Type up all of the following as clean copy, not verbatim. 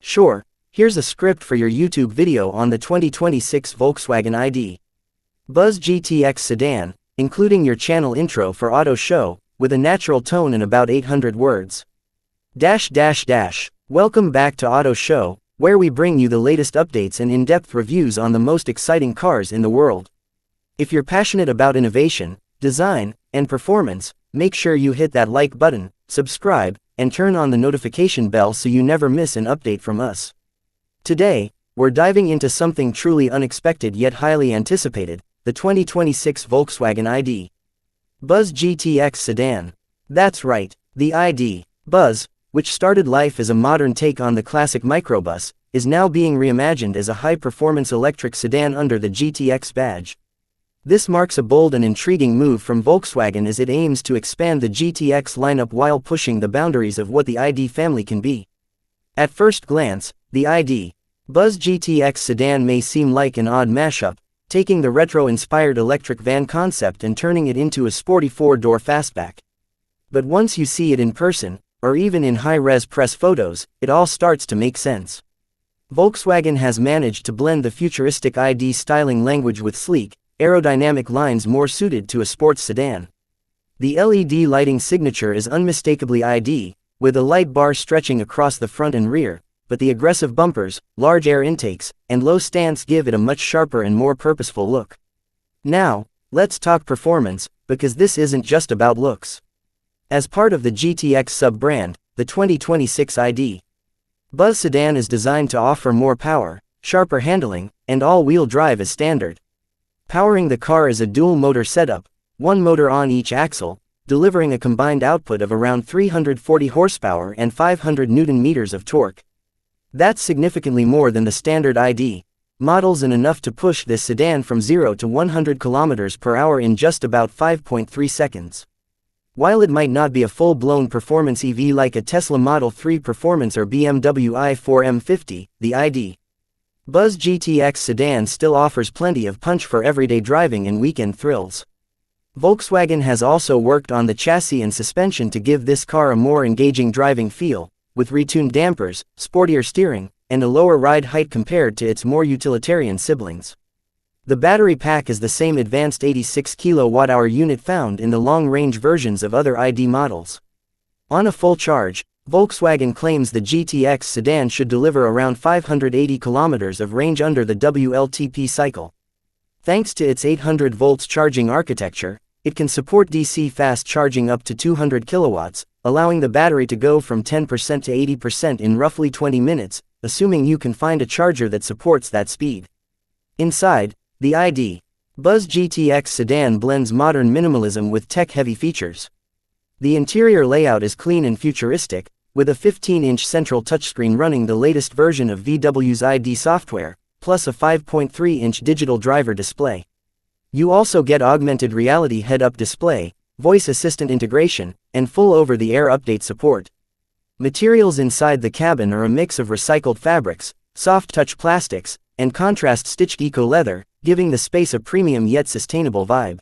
Sure, here's a script for your YouTube video on the 2026 Volkswagen ID. Buzz GTX Sedan, including your channel intro for auto show, with a natural tone and about 800 words. Welcome back to Auto Show, where we bring you the latest updates and in-depth reviews on the most exciting cars in the world. If you're passionate about innovation, design, and performance, make sure you hit that like button, subscribe, and turn on the notification bell so you never miss an update from us. Today, we're diving into something truly unexpected yet highly anticipated, the 2026 Volkswagen ID. Buzz GTX Sedan. That's right, the ID. Buzz, which started life as a modern take on the classic microbus, is now being reimagined as a high-performance electric sedan under the GTX badge. This marks a bold and intriguing move from Volkswagen as it aims to expand the GTX lineup while pushing the boundaries of what the ID family can be. At first glance, the ID. Buzz GTX Sedan may seem like an odd mashup, taking the retro-inspired electric van concept and turning it into a sporty four-door fastback. But once you see it in person, or even in high-res press photos, it all starts to make sense. Volkswagen has managed to blend the futuristic ID styling language with sleek, aerodynamic lines more suited to a sports sedan. The LED lighting signature is unmistakably ID, with a light bar stretching across the front and rear, but the aggressive bumpers, large air intakes, and low stance give it a much sharper and more purposeful look. Now, let's talk performance, because this isn't just about looks. As part of the GTX sub-brand, the 2026 ID. Buzz Sedan is designed to offer more power, sharper handling, and all-wheel drive as standard. Powering the car is a dual-motor setup, one motor on each axle, delivering a combined output of around 340 horsepower and 500 Nm of torque. That's significantly more than the standard ID models and enough to push this sedan from 0 to 100 km/h in just about 5.3 seconds. While it might not be a full-blown performance EV like a Tesla Model 3 Performance or BMW i4 M50, the ID. Buzz GTX Sedan still offers plenty of punch for everyday driving and weekend thrills. Volkswagen has also worked on the chassis and suspension to give this car a more engaging driving feel, with retuned dampers, sportier steering, and a lower ride height compared to its more utilitarian siblings. The battery pack is the same advanced 86 kWh unit found in the long-range versions of other ID models. On a full charge, Volkswagen claims the GTX sedan should deliver around 580 km of range under the WLTP cycle. Thanks to its 800 volts charging architecture, it can support DC fast charging up to 200 kilowatts, allowing the battery to go from 10% to 80% in roughly 20 minutes, assuming you can find a charger that supports that speed. Inside, the ID. Buzz GTX Sedan blends modern minimalism with tech-heavy features. The interior layout is clean and futuristic, with a 15-inch central touchscreen running the latest version of VW's ID software, plus a 5.3-inch digital driver display. You also get augmented reality head-up display, voice assistant integration, and full over-the-air update support. Materials inside the cabin are a mix of recycled fabrics, soft-touch plastics, and contrast-stitched eco-leather, giving the space a premium yet sustainable vibe.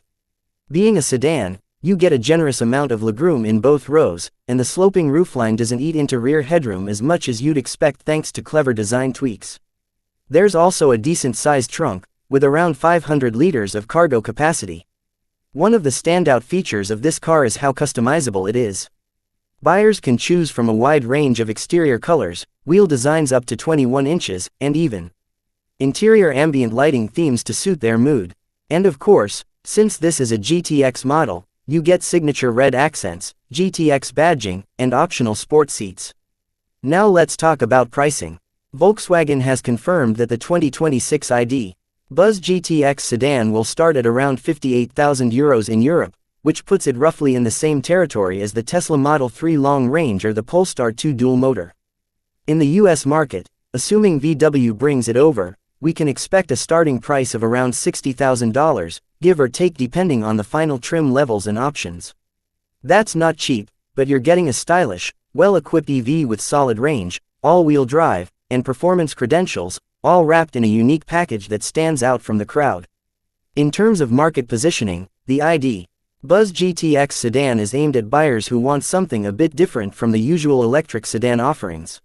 Being a sedan, you get a generous amount of legroom in both rows, and the sloping roofline doesn't eat into rear headroom as much as you'd expect thanks to clever design tweaks. There's also a decent-sized trunk, with around 500 liters of cargo capacity. One of the standout features of this car is how customizable it is. Buyers can choose from a wide range of exterior colors, wheel designs up to 21 inches, and even interior ambient lighting themes to suit their mood. And of course, since this is a GTX model, you get signature red accents, GTX badging, and optional sport seats. Now let's talk about pricing. Volkswagen has confirmed that the 2026 ID. Buzz GTX Sedan will start at around €58,000 in Europe, which puts it roughly in the same territory as the Tesla Model 3 Long Range or the Polestar 2 Dual Motor. In the US market, assuming VW brings it over, we can expect a starting price of around $60,000, give or take depending on the final trim levels and options. That's not cheap, but you're getting a stylish, well-equipped EV with solid range, all-wheel drive, and performance credentials, all wrapped in a unique package that stands out from the crowd. In terms of market positioning, the ID. Buzz GTX Sedan is aimed at buyers who want something a bit different from the usual electric sedan offerings.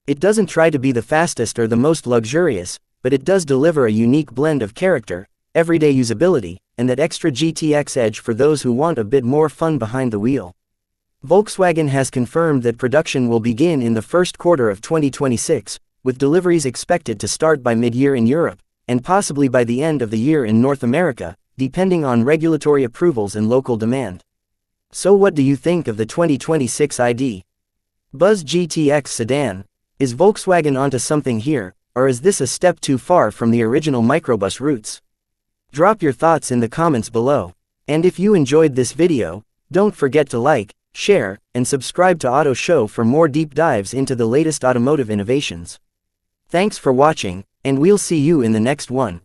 It doesn't try to be the fastest or the most luxurious, but it does deliver a unique blend of character, everyday usability, and that extra GTX edge for those who want a bit more fun behind the wheel. Volkswagen has confirmed that production will begin in the first quarter of 2026, with deliveries expected to start by mid-year in Europe, and possibly by the end of the year in North America, depending on regulatory approvals and local demand. So what do you think of the 2026 ID? Buzz GTX Sedan? Is Volkswagen onto something here, or is this a step too far from the original microbus roots? Drop your thoughts in the comments below. And if you enjoyed this video, don't forget to like, share, and subscribe to Auto Show for more deep dives into the latest automotive innovations. Thanks for watching, and we'll see you in the next one.